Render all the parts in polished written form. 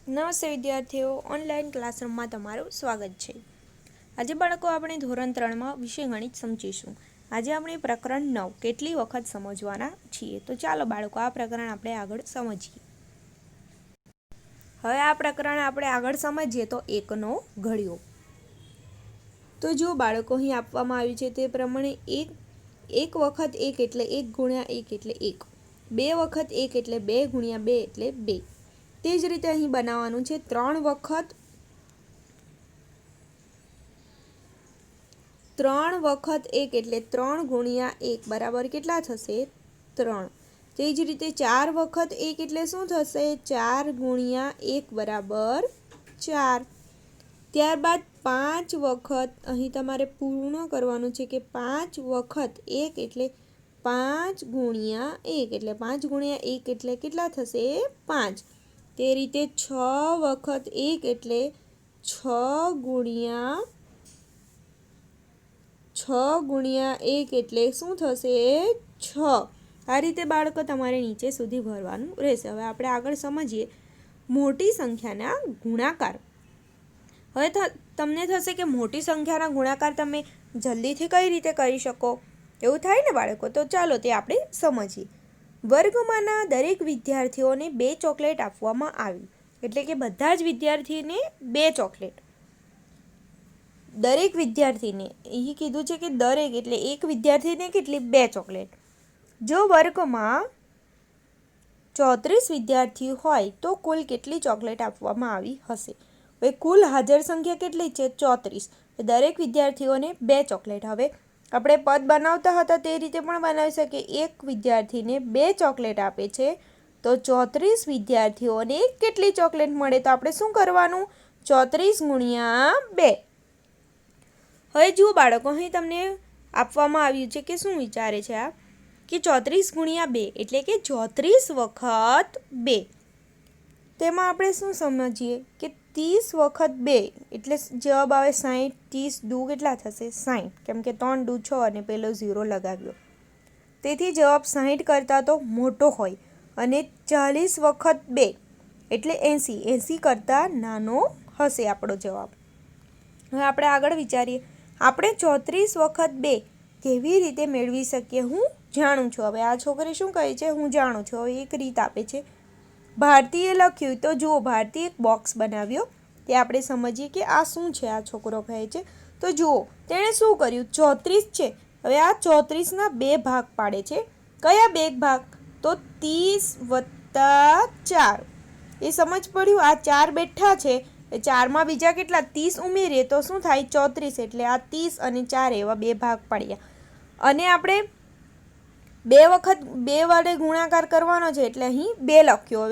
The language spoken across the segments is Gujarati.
નમસ્તે વિદ્યાર્થીઓ, ઓનલાઈન ક્લાસરૂમમાં તમારું સ્વાગત છે। આજે બાળકો આપણે ધોરણ 3માં વિષય ગણિત સમજીશું। આજે આપણે પ્રકરણ 9 કેટલી વખત સમજવાના છીએ। તો ચાલો બાળકો આ પ્રકરણ આપણે આગળ સમજીએ। હવે આ પ્રકરણ આપણે આગળ સમજીએ તો એકનો ઘડિયો। તો જો બાળકો અહીં આપવામાં આવ્યું છે તે પ્રમાણે એક વખત 1 એટલે 1 ગુણ્યા 1 એટલે 1, 2 વખત 1 એટલે 2 ગુણ્યા 2 એટલે 2। તે જ રીતે અહીં બનાવવાનું છે 3 વખત 1 એટલે 3 ગુણ્યા 1 બરાબર કેટલા થશે? 3। તે જ રીતે 4 વખત 1 એટલે શું થશે? 4 ગુણ્યા 1 બરાબર 4। ત્યારબાદ 5 વખત અહીં તમારે પૂર્ણ કરવાનું છે કે 5 વખત 1 એટલે 5 ગુણ્યા 1 એટલે 5 ગુણ્યા 1 એટલે કેટલા થશે? 5। તે રીતે 6 વખત 1 એટલે 6 ગુણ્યા 1 એટલે શું થશે? 6। આ રીતે બાળકો તમારે નીચે સુધી ભરવાનું રહેશે। હવે આપણે આગળ સમજીએ મોટી સંખ્યાના ગુણાકાર। હવે તમને થશે કે મોટી સંખ્યાના ગુણાકાર તમે જલ્દીથી કઈ રીતે કરી શકો? એવું થાય ને બાળકો? તો ચાલો તે આપણે સમજીએ। વર્ગમાંના દરેક વિદ્યાર્થીઓને 2 ચોકલેટ આપવામાં આવી, એટલે કે બધા જ વિદ્યાર્થીને 2 ચોકલેટ। દરેક વિદ્યાર્થીને અહીં કીધું છે કે દરેક એટલે એક વિદ્યાર્થીને કેટલી? 2 ચોકલેટ। જો વર્ગમાં 34 વિદ્યાર્થીઓ હોય તો કુલ કેટલી ચોકલેટ આપવામાં આવી હશે? હવે કુલ હાજર સંખ્યા કેટલી છે? 34। દરેક વિદ્યાર્થીઓને 2 ચોકલેટ। હવે આપણે પદ બનાવતા હતા તે રીતે પણ બનાવી શકીએ। એક વિદ્યાર્થીને 2 ચોકલેટ આપે છે તો 34 વિદ્યાર્થીઓને કેટલી ચોકલેટ મળે? તો આપણે શું કરવાનું? 34 ગુણ્યા 2। હવે જુઓ બાળકો, અહીં તમને આપવામાં આવ્યું છે કે શું વિચારે છે આ કે 34 ગુણ્યા 2 એટલે કે 34 વખત 2। તેમાં આપણે શું સમજીએ કે 30 વખત 2 એટલે જવાબ આવે 60। 30 દુ કેટલા થશે? 60, કેમ કે 3 દુ 6 અને પેલો 0 લગાવ્યો, તેથી જવાબ 60 કરતાં તો મોટો હોય। અને 40 વખત 2 એટલે 80, 80 કરતાં નાનો હશે આપણો જવાબ। હવે આપણે આગળ વિચારીએ, આપણે 34 વખત 2 કેવી રીતે મેળવી શકીએ? હું જાણું છું। હવે આ છોકરી શું કહે છે? હું જાણું છું। હવે એક રીત આપે છે, ભારતીએ લખ્યું। તો જુઓ, ભારતીએ એક બોક્સ બનાવ્યો, તે આપણે સમજીએ કે આ શું છે? આ છોકરો કહે છે તો જુઓ તેણે શું કર્યું? 34 છે। હવે આ 34ના 2 ભાગ પાડે છે। કયા 2 ભાગ? તો 30 વત્તા 4। એ સમજ પડ્યું? આ 4 બેઠા છે, 4માં બીજા કેટલા? 30 ઉમેરીએ તો શું થાય? 34। એટલે આ 30 અને 4 એવા 2 ભાગ પાડ્યા। અને આપણે 2 વખત 2 વડે ગુણાકાર કરવાનો છે એટલે અહીં 2 લખ્યો।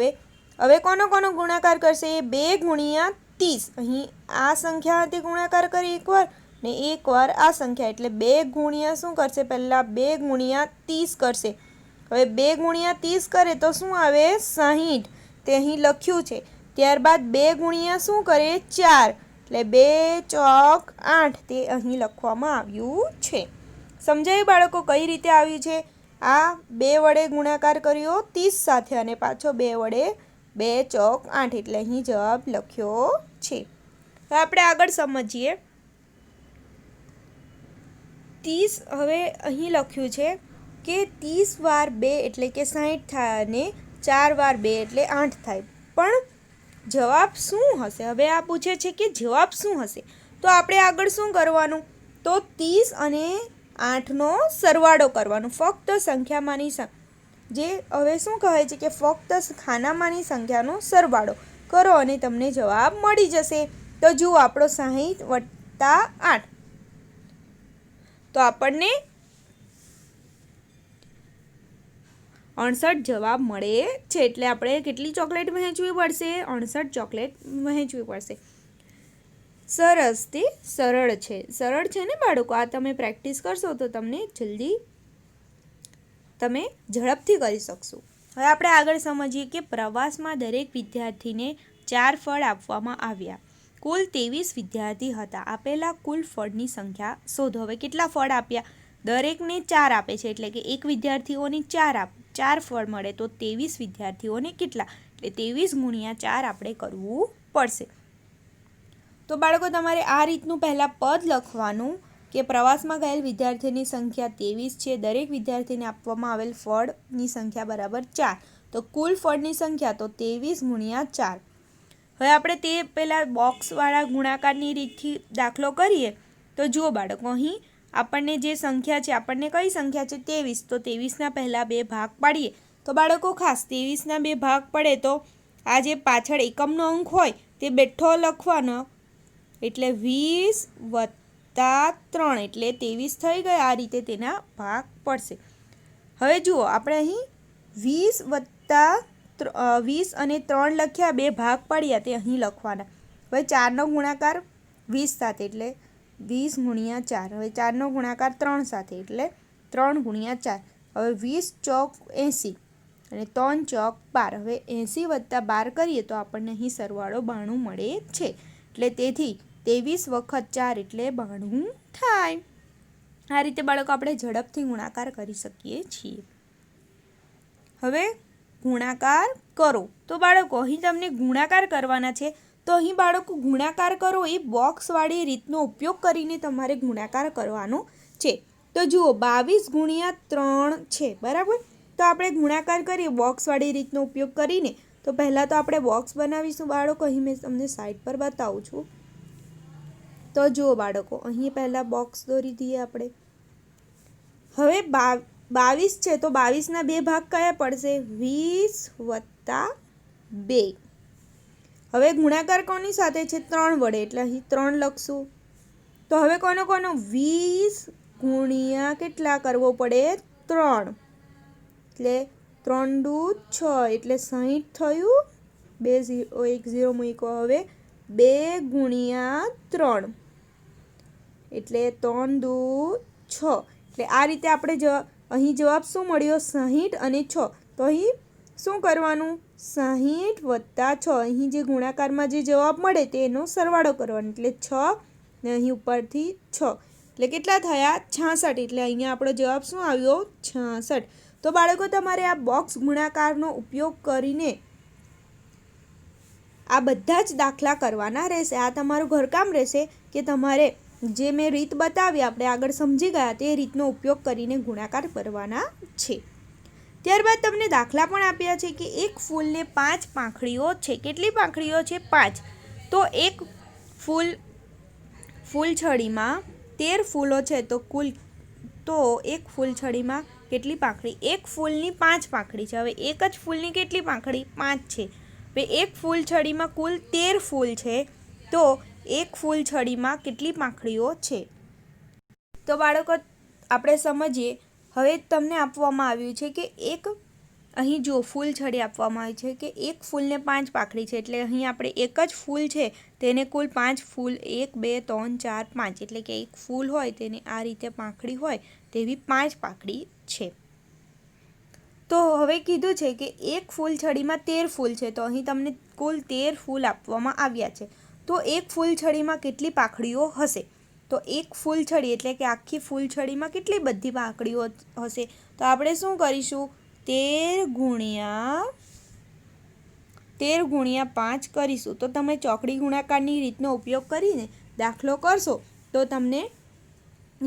હવે કોનો ગુણાકાર કરશે? 2 ગુણ્યા 30। અહીં આ સંખ્યાથી ગુણાકાર કરી એકવાર ને એકવાર આ સંખ્યા, એટલે 2 ગુણ્યા શું કરશે? પહેલાં 2 ગુણ્યા 30 કરશે। હવે 2 ગુણ્યા 30 કરે તો શું આવે? 60, તે અહીં લખ્યું છે। ત્યારબાદ 2 ગુણ્યા શું કરે? 4 એટલે 2 ચોક 8, તે અહીં લખવામાં આવ્યું છે। સમજાયું બાળકો કઈ રીતે આવ્યું છે? આ 2 વડે ગુણાકાર કર્યો 30 સાથે અને પાછો 2 વડે 2 ચોક 8 એટલે અહીં જવાબ લખ્યો છે। હવે આપણે આગળ સમજીએ 30। હવે અહીં લખ્યું છે કે 30 વાર 2 એટલે કે 60 થાય અને 4 વાર 2 એટલે 8 થાય, પણ જવાબ શું હશે? હવે આ પૂછે છે કે જવાબ શું હશે? તો આપણે આગળ શું કરવાનું? તો 30 અને 8નો સરવાળો કરવાનો। ફક્ત સંખ્યામાંની જે હવે શું કહે છે કે ફક્ત ખાનામાંની સંખ્યાનો સરવાળો કરો અને તમને જવાબ મળી જશે। તો જુઓ આપણો 60 વત્તા 8 તો આપણને 68 જવાબ મળે છે। એટલે આપણે કેટલી ચોકલેટ વહેંચવી પડશે? 68 ચોકલેટ વહેંચવી પડશે। સરસ, તે સરળ છે। સરળ છે ને બાળકો? આ તમે પ્રેક્ટિસ કરશો તો તમને તમે ઝડપથી કરી શકશો। હવે આપણે આગળ સમજીએ કે પ્રવાસમાં દરેક વિદ્યાર્થીને 4 ફળ આપવામાં આવ્યા। કુલ 23 વિદ્યાર્થી હતા। આપેલા કુલ ફળની સંખ્યા શોધો। હવે કેટલા ફળ આપ્યા? દરેકને 4 આપે છે, એટલે કે એક વિદ્યાર્થીઓને 4 ફળ મળે તો 23 વિદ્યાર્થીઓને કેટલા? એટલે 23 ગુણ્યા 4 આપણે કરવું પડશે. તો બાળકો તમારે આ રીતનું પહેલાં પદ લખવાનું કે પ્રવાસમાં ગયેલ વિદ્યાર્થીની સંખ્યા 23 છે. દરેક વિદ્યાર્થીને આપવામાં આવેલ ફળની સંખ્યા બરાબર 4. તો કુલ ફળની સંખ્યા તો 23 ગુણ્યા 4. હવે આપણે તે પહેલાં બોક્સવાળા ગુણાકારની રીતથી દાખલો કરીએ. તો જુઓ બાળકો, અહીં આપણને જે સંખ્યા છે, આપણને કઈ સંખ્યા છે? 23. તો 23ના પહેલાં 2 ભાગ પાડીએ. તો બાળકો ખાસ 23ના 2 ભાગ પડે તો આ જે પાછળ એકમનો અંક હોય તે બેઠો લખવાનો, એટલે 20 + 3 એટલે 23 થઈ ગયા. આ રીતે તેના ભાગ પડશે. હવે જુઓ, આપણે અહીં 20 અને 3 લખ્યા, 2 ભાગ પાડ્યા તે અહીં લખવાના. હવે 4નો ગુણાકાર 20 સાથે એટલે 20 ગુણ્યા 4. હવે 4નો ગુણાકાર 3 સાથે એટલે 3 ગુણ્યા 4. હવે 20 ચોક 80 અને 3 ચોક 12. હવે 80 + 12 કરીએ તો આપણને અહીં સરવાળો 92 મળે છે. એટલે તેથી 23 વખત 4 એટલે 92 થાય. આ રીતે બાળકો આપણે ઝડપથી ગુણાકાર કરી શકીએ છીએ. હવે ગુણાકાર કરો. તો બાળકો અહીં તમને ગુણાકાર કરવાના છે. તો અહીં બાળકો ગુણાકાર કરો એ બોક્સવાળી રીતનો ઉપયોગ કરીને તમારે ગુણાકાર કરવાનો છે. તો જુઓ, 22 ગુણ્યા 3 છે, બરાબર. તો આપણે ગુણાકાર કરીએ બોક્સવાળી રીતનો ઉપયોગ કરીને. તો પહેલાં તો આપણે બોક્સ બનાવીશું બાળકો. અહીં મેં તમને સાઈડ પર બતાવું છું. તો જુઓ બાળકો, અહીં પહેલાં બોક્સ દોરી દઈએ આપણે. હવે 22 છે તો 22ના 2 ભાગ કયા પડશે? 20 + 2. હવે ગુણાકાર કોની સાથે છે? 3 વડે, એટલે અહીં 3 લખશું. તો હવે કોનો 20 ગુણ્યા કેટલા કરવો પડે? 3. એટલે 3 દુ 6 એટલે 60 થયું. 2 1 0 મૂક્યો. હવે 2 ગુણ્યા 3 એટલે 3 દુ 6. એટલે આ રીતે આપણે અહીં જવાબ શું મળ્યો? 60 અને 6. તો અહીં શું કરવાનું? 60 + 6. અહીં જે ગુણાકારમાં જે જવાબ મળે તેનો સરવાળો કરવાનો, એટલે 6 ને અહીં ઉપરથી 6 એટલે કેટલા થયા? 66. એટલે અહીંયા આપણો જવાબ શું આવ્યો? 66. તો બાળકો તમારે આ બોક્સ ગુણાકારનો ઉપયોગ કરીને આ બધા જ દાખલા કરવાના રહેશે. આ તમારું ઘરકામ રહેશે કે તમારે જે મેં રીત બતાવી, આપણે આગળ સમજી ગયા તે રીતનો ઉપયોગ કરીને ગુણાકાર કરવાના છે. ત્યારબાદ તમને દાખલા પણ આપ્યા છે કે એક ફૂલને 5 પાંખડીઓ છે. કેટલી પાંખડીઓ છે? 5. તો એક ફૂલછડીમાં 13 ફૂલો છે. તો એક ફૂલછડીમાં કેટલી પાંખડી? એક ફૂલની 5 પાંખડી છે. હવે એક જ ફૂલની કેટલી પાંખડી? 5 છે. હવે એક ફૂલછડીમાં કુલ 13 ફૂલ છે. તો એક ફૂલછડીમાં કેટલી પાંખડીઓ છે? તો બાળકો આપણે સમજીએ. હવે તમને આપવામાં આવ્યું છે કે અહીં જો ફૂલછડી આપવામાં આવી છે કે એક ફૂલને 5 પાંખડી છે. એટલે અહીં આપણે એક જ ફૂલ છે તેને કુલ 5 ફૂલ 1 2 3 4 5 એટલે કે એક ફૂલ હોય તેને આ રીતે પાંખડી હોય તેવી 5 પાંખડી છે. તો હવે કીધું છે કે એક ફૂલછડીમાં 13 ફૂલ છે. તો અહીં તમને કુલ 13 ફૂલ આપવામાં આવ્યા છે. તો એક ફૂલછડીમાં કેટલી પાંખડીઓ હશે? તો એક ફૂલછડી એટલે કે આખી ફૂલછડીમાં કેટલી બધી પાંખડીઓ હશે? તો આપણે શું કરીશું? 13 ગુણ્યા 5 કરીશું. તો તમે ચોકડી ગુણાકારની રીતનો ઉપયોગ કરીને દાખલો કરશો તો તમને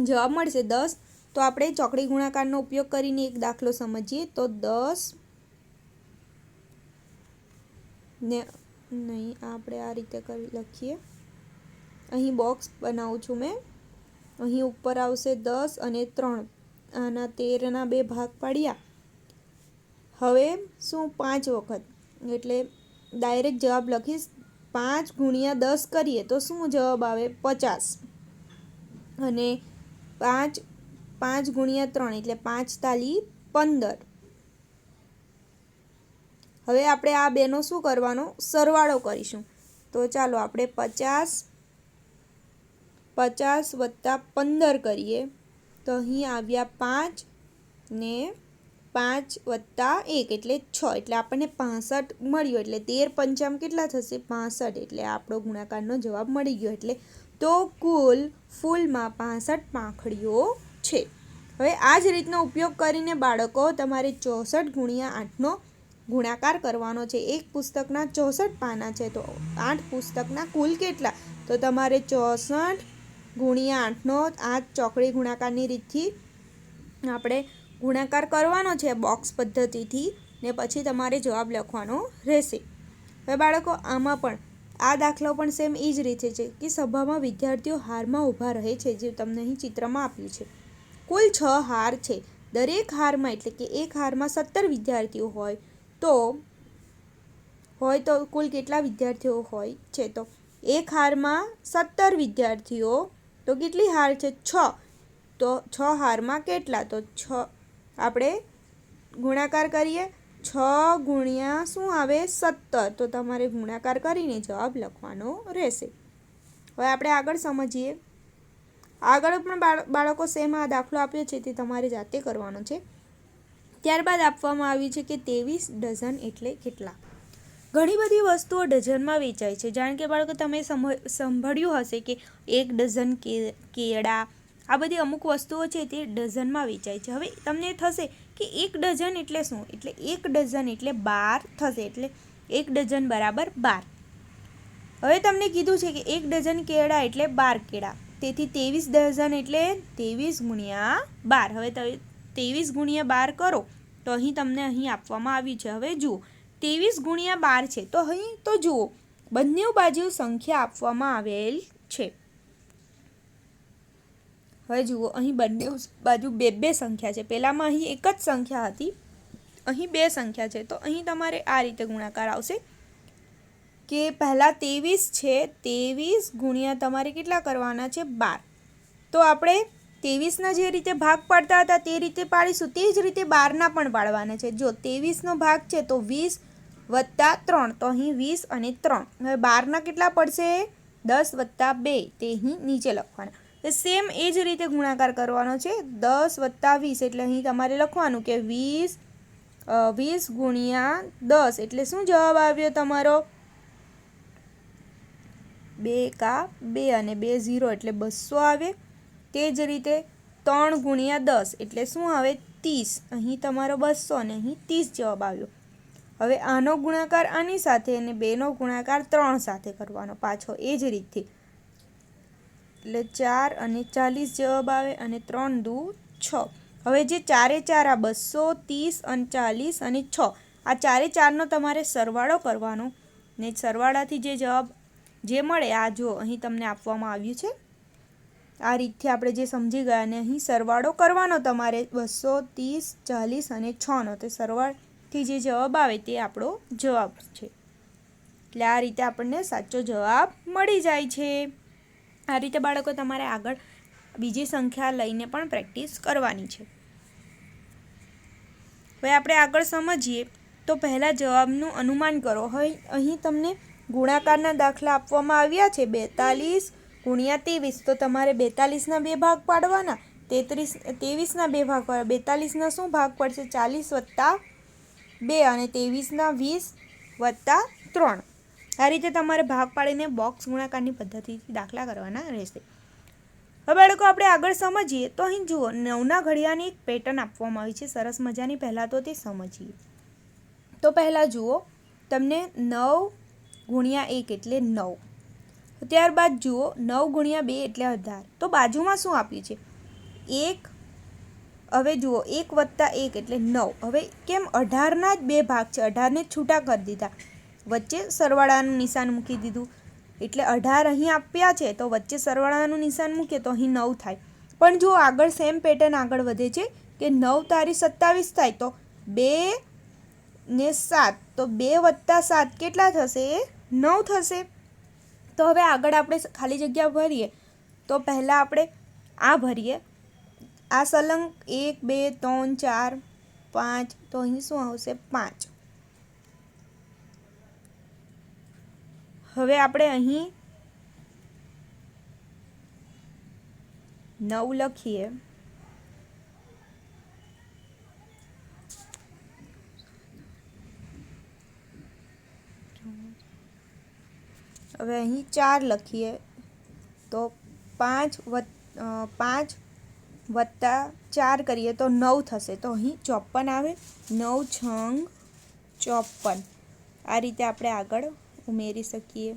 જવાબ મળશે 10. તો આપણે ચોકડી ગુણાકારનો ઉપયોગ કરીને એક દાખલો સમજીએ. તો 10 ને નહીં, આપણે આ રીતે લખીએ. અહીં બોક્સ બનાવું છું મેં. અહીં ઉપર આવશે 10 અને 3. આના 13ના 2 ભાગ પાડ્યા. હવે શું? 5 વખત એટલે ડાયરેક્ટ જવાબ લખીશ. 5 ગુણ્યા 10 કરીએ તો શું જવાબ આવે? 50. અને 5 ગુણ્યા 3 એટલે 5 તાલી 15. હવે આપણે આ બેનો શું કરવાનો? સરવાળો કરીશું. તો ચાલો આપણે 50 + 15 કરીએ. તો અહીં આવ્યા 5 ને 5 + 1 એટલે 6. એટલે આપણને 65 મળ્યો. એટલે 13 પંચામ કેટલા થશે? 65. એટલે આપણો ગુણાકારનો જવાબ મળી ગયો. એટલે તો કુલ ફૂલમાં 65 પાંખડીઓ છે. હવે આ જ રીતનો ઉપયોગ કરીને બાળકો તમારે 64 ગુણ્યા 8નો ગુણાકાર કરવાનો છે। એક પુસ્તકના 64 પાના છે તો 8 પુસ્તકના કુલ કેટલા? તો તમારે 64 ગુણ્યા 8નો 8 ચોકડી ગુણાકારની રીતથી આપણે ગુણાકાર કરવાનો છે બોક્સ પદ્ધતિથી, ને પછી તમારે જવાબ લખવાનો રહેશે। હવે બાળકો આમાં પણ આ દાખલો પણ સેમ એ જ રીતે છે કે સભામાં વિદ્યાર્થીઓ હારમાં ઊભા રહે છે, જે તમને અહીં ચિત્રમાં આપ્યું છે। કુલ 6 હાર છે। દરેક હારમાં એટલે કે એક હારમાં 17 વિદ્યાર્થીઓ હોય તો કુલ કેટલા વિદ્યાર્થીઓ હોય છે? તો એક હારમાં 17 વિદ્યાર્થીઓ તો કેટલી હાર છે? 6। તો 6 હારમાં કેટલા? તો 6 આપણે ગુણાકાર કરીએ, 6 ગુણ્યા શું આવે? 17। તો તમારે ગુણાકાર કરીને જવાબ લખવાનો રહેશે। હવે આપણે આગળ સમજીએ। આગળ પણ બાળકો સેમ આ દાખલો આપ્યો છે તે તમારે જાતે કરવાનો છે। ત્યારબાદ આપવામાં આવ્યું છે કે 23 ડઝન એટલે કેટલા? ઘણી બધી વસ્તુઓ ડઝનમાં વેચાય છે। જાણ કે બાળકો તમે સાંભળ્યું હશે કે 1 ડઝન કેળા, આ બધી અમુક વસ્તુઓ છે તે ડઝનમાં વેચાય છે। હવે તમને થશે કે 1 ડઝન એટલે શું? એટલે 1 ડઝન એટલે 12 થશે, એટલે 1 ડઝન બરાબર 12। હવે તમને કીધું છે કે 1 ડઝન કેળા એટલે 12 કેળા, તેથી 23 ડઝન એટલે 23 ગુણ્યા 12। હવે તમે 23 ગુણ્યા 12 કરો તો અહીં તમને અહીં આપવામાં આવ્યું છે। હવે જુઓ 23 ગુણ્યા 12 છે તો અહીં તો જુઓ બંને બાજુ સંખ્યા આપવામાં આવેલ છે। હવે જુઓ અહીં બંને બાજુ બે બે સંખ્યા છે। પહેલામાં અહીં એક જ સંખ્યા હતી, અહીં બે સંખ્યા છે, તો અહીં તમારે આ રીતે ગુણાકાર આવશે કે પહેલાં 23 છે, 23 ગુણ્યા તમારે કેટલા કરવાના છે? 12। તો આપણે 23ના જે રીતે ભાગ પાડતા હતા તે રીતે પાડીશું, તે જ રીતે 12ના પણ પાડવાના છે। જો 23નો ભાગ છે તો 20 વત્તા 3, તો અહીં 20 અને 3। હવે 12ના કેટલા પડશે? 10 વત્તા 2, તે અહીં નીચે લખવાના। સેમ એ જ રીતે ગુણાકાર કરવાનો છે, 10 વત્તા 20 એટલે અહીં તમારે લખવાનું કે 20 ગુણ્યા 10 એટલે શું જવાબ આવ્યો તમારો? 2 એકા 2 અને 2 0 એટલે 200 આવે। તે જ રીતે 3 ગુણ્યા 10 એટલે શું આવે? 30, અહીં તમારો 200 અને અહીં 30 જવાબ આવ્યો। હવે આનો ગુણાકાર આની સાથે અને 2નો ગુણાકાર 3 સાથે કરવાનો પાછો એ જ રીતથી, એટલે 4 અને 40 જવાબ આવે અને 3 દુ 6। હવે જે 4 એ 4 આ 230 અને 40 અને 6, આ 4 એ 4નો તમારે સરવાળો કરવાનો ને સરવાળાથી જે જવાબ જે મળે, આ જો અહીં તમને આપવામાં આવ્યું છે આ રીતથી આપણે જે સમજી ગયા, અને અહીં સરવાળો કરવાનો તમારે 230, 40 અને 6નો, તે સરવાળથી જે જવાબ આવે તે આપણો જવાબ છે। એટલે આ રીતે આપણને સાચો જવાબ મળી જાય છે। આ રીતે બાળકો તમારે આગળ બીજી સંખ્યા લઈને પણ પ્રેક્ટિસ કરવાની છે। હવે આપણે આગળ સમજીએ તો પહેલાં જવાબનું અનુમાન કરો। હવે અહીં તમને ગુણાકારના દાખલા આપવામાં આવ્યા છે 42 ગુણ્યા 23, તો તમારે 42ના 2 ભાગ પાડવાના, 23ના 2 ભાગ પાડવા, 42ના શું ભાગ પડશે? 40 વત્તા 2 અને 23ના 20 વત્તા 3। આ રીતે તમારે ભાગ પાડીને બોક્સ ગુણાકારની પદ્ધતિથી દાખલા કરવાના રહેશે। હવે બાળકો આપણે આગળ સમજીએ તો અહીં જુઓ 9ના ઘડિયાની એક પેટર્ન આપવામાં આવી છે સરસ મજાની। પહેલાં તો તે સમજીએ। તો પહેલાં જુઓ તમને 9 ગુણ્યા 1 એટલે 9, ત્યારબાદ જુઓ 9 ગુણ્યા 2 એટલે 18। તો બાજુમાં શું આપ્યું છે? 1। હવે જુઓ 1 વત્તા 1 એટલે 9। હવે કેમ 18ના જ 2 ભાગ છે, 18ને છૂટા કરી દીધા, વચ્ચે સરવાળાનું નિશાન મૂકી દીધું, એટલે 18 અહીં આપ્યા છે તો વચ્ચે સરવાળાનું નિશાન મૂકીએ તો અહીં 9 થાય। પણ જો આગળ સેમ પેટર્ન આગળ વધે છે કે 9 તારી 27 થાય, તો 2 ને 7, તો 2 વત્તા 7 કેટલા થશે? 9 થશે। તો હવે આગળ આપણે ખાલી જગ્યા ભરીએ, તો પહેલાં આપણે આ ભરીએ, આ સલંગ 1 2 3 4 5, તો અહીં શું આવશે? 5। હવે આપણે અહીં 9 લખીએ, હવે અહીં 4 લખીએ, તો 5 વત્તા 4 કરીએ તો 9 થશે, તો અહીં 54 આવે। 9 છંગ 54 આ રીતે આપણે આગળ ઉમેરી શકીએ।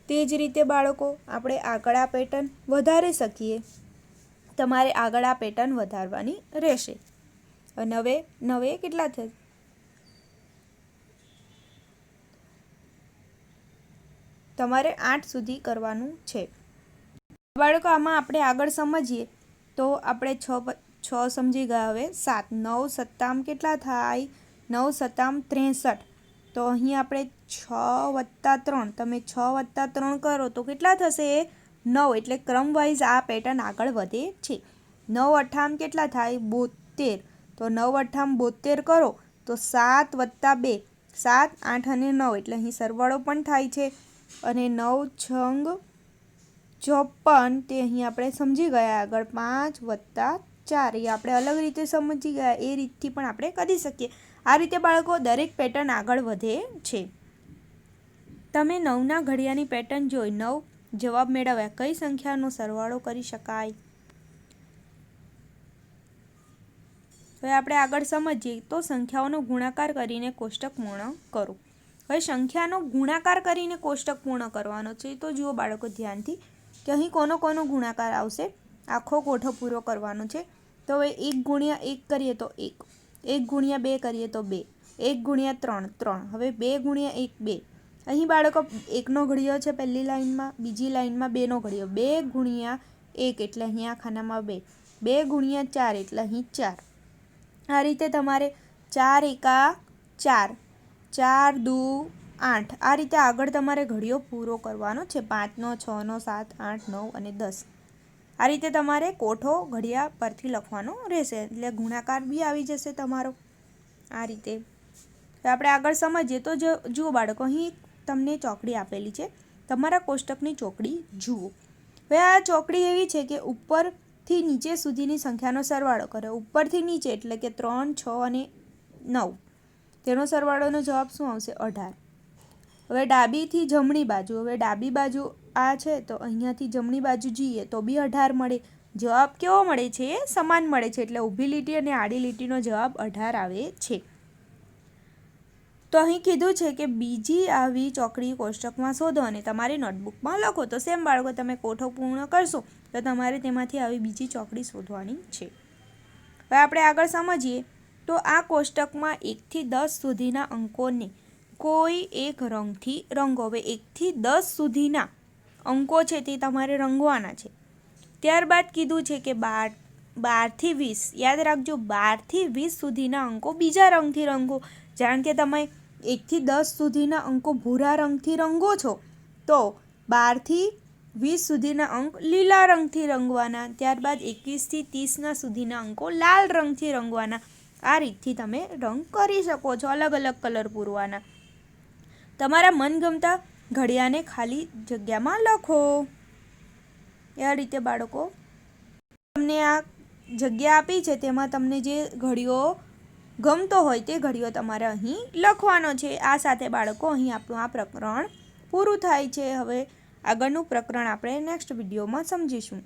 તે જ રીતે બાળકો આપણે આગળ આ પેટર્ન વધારી શકીએ। તમારે આગળ આ પેટર્ન વધારવાની રહેશે। હવે 9 કેટલા થશે? તમારે 8 સુધી કરવાનું છે। બાળકો આમાં આપણે આગળ સમજીએ તો આપણે 6 સમજી ગયા। હવે 7 9 સત્તામ કેટલા થાય? 9 સત્તામ 63। તો અહીં આપણે 6 વત્તા 3, તમે 6 વત્તા 3 કરો તો કેટલા થશે? 9। એટલે ક્રમવાઇઝ આ પેટર્ન આગળ વધે છે। 9 અઠ્ઠામ કેટલા થાય? 72। તો 9 અઠ્ઠામ 72 કરો તો 7 વત્તા 2, 7 8 અને 9 એટલે અહીં સરવાળો પણ થાય છે। અને 9 છંગ 54 તે અહીં આપણે સમજી ગયા આગળ 5 વત્તા 4 એ આપણે અલગ રીતે સમજી ગયા। એ રીતથી પણ આપણે કરી શકીએ। આ રીતે બાળકો દરેક પેટર્ન આગળ વધે છે। તમે 9ના ઘડિયાની પેટર્ન જોઈ 9 જવાબ મેળવ્યા। કઈ સંખ્યાનો સરવાળો કરી શકાય? હવે આપણે આગળ સમજીએ તો સંખ્યાઓનો ગુણાકાર કરીને કોષ્ટક પૂર્ણ કરો। હવે સંખ્યાનો ગુણાકાર કરીને કોષ્ટક પૂર્ણ કરવાનો છે। તો જુઓ બાળકો ધ્યાનથી કે અહીં કોનો ગુણાકાર આવશે? આખો કોઠો પૂરો કરવાનો છે। તો હવે 1 ગુણ્યા 1 કરીએ તો 1, 1 ગુણ્યા 2 કરીએ તો 2, 1 ગુણ્યા 3 3, હવે 2 ગુણ્યા 1 2। અહીં બાળકો 1નો ઘડિયો છે પહેલી લાઇનમાં, બીજી લાઇનમાં 2નો ઘડિયો, 2 ગુણ્યા 1 એટલે અહીં આ ખાનામાં 2, 2 ગુણ્યા 4 એટલે અહીં 4। આ રીતે તમારે 4 એકા 4, 4 દુ 8 આ રીતે આગળ તમારે ઘડિયો પૂરો કરવાનો છે। 5નો 6નો 7 8 9 અને 10 આ રીતે તમારે કોઠો ઘડિયા પરથી લખવાનો રહેશે। એટલે ગુણાકાર બી આવી જશે તમારો આ રીતે। આપણે આગળ સમજીએ તો જુઓ બાળકો અહીં તમને ચોકડી આપેલી છે। તમારા કોષ્ટકની ચોકડી જુઓ। હવે આ ચોકડી એવી છે કે ઉપરથી નીચે સુધીની સંખ્યાનો સરવાળો કરે। ઉપરથી નીચે એટલે કે 3 6 અને 9 તેનો સરવાળોનો જવાબ શું આવશે? 18। હવે ડાબીથી જમણી બાજુ, હવે ડાબી બાજુ આ છે તો અહીંયાથી જમણી બાજુ જઈએ તો બી 18 મળે। જવાબ કેવો મળે છે? સમાન મળે છે। એટલે ઊભી લીટી અને આડી લીટીનો જવાબ 18 આવે છે। તો અહીં કીધું છે કે બીજી આવી ચોકડી કોષ્ટકમાં શોધો અને તમારી નોટબુકમાં લખો। તો સેમ બાળકો તમે કોઠો પૂર્ણ કરશો તો તમારે તેમાંથી આવી બીજી ચોકડી શોધવાની છે। હવે આપણે આગળ સમજીએ તો આ કોષ્ટકમાં 1 થી 10 સુધીના અંકોને કોઈ એક રંગથી રંગો। હવે 1 થી 10 સુધીના અંકો છે તે તમારે રંગવાના છે। ત્યારબાદ કીધું છે કે 12 થી 20 યાદ રાખજો, 12 થી 20 સુધીના અંકો બીજા રંગથી રંગો। જાણ કે તમે 1 થી 10 સુધીના અંકો ભૂરા રંગથી રંગો છો તો 12 થી 20 સુધીના અંક લીલા રંગથી રંગવાના। ત્યારબાદ 21 થી 30ના સુધીના અંકો લાલ રંગથી રંગવાના। આ રીતથી તમે રંગ કરી શકો છો, અલગ અલગ કલર પૂરવાના। તમારા મનગમતા ઘડિયાને ખાલી જગ્યામાં લખો। આ રીતે બાળકો તમને આ જગ્યા આપી છે તેમાં તમને જે ઘડિયો ગમતો હોય તે ઘડિયો તમારે અહીં લખવાનો છે। આ સાથે બાળકો અહીં આપણું આ પ્રકરણ પૂરું થાય છે। હવે આગળનું પ્રકરણ આપણે નેક્સ્ટ વિડીયોમાં સમજીશું।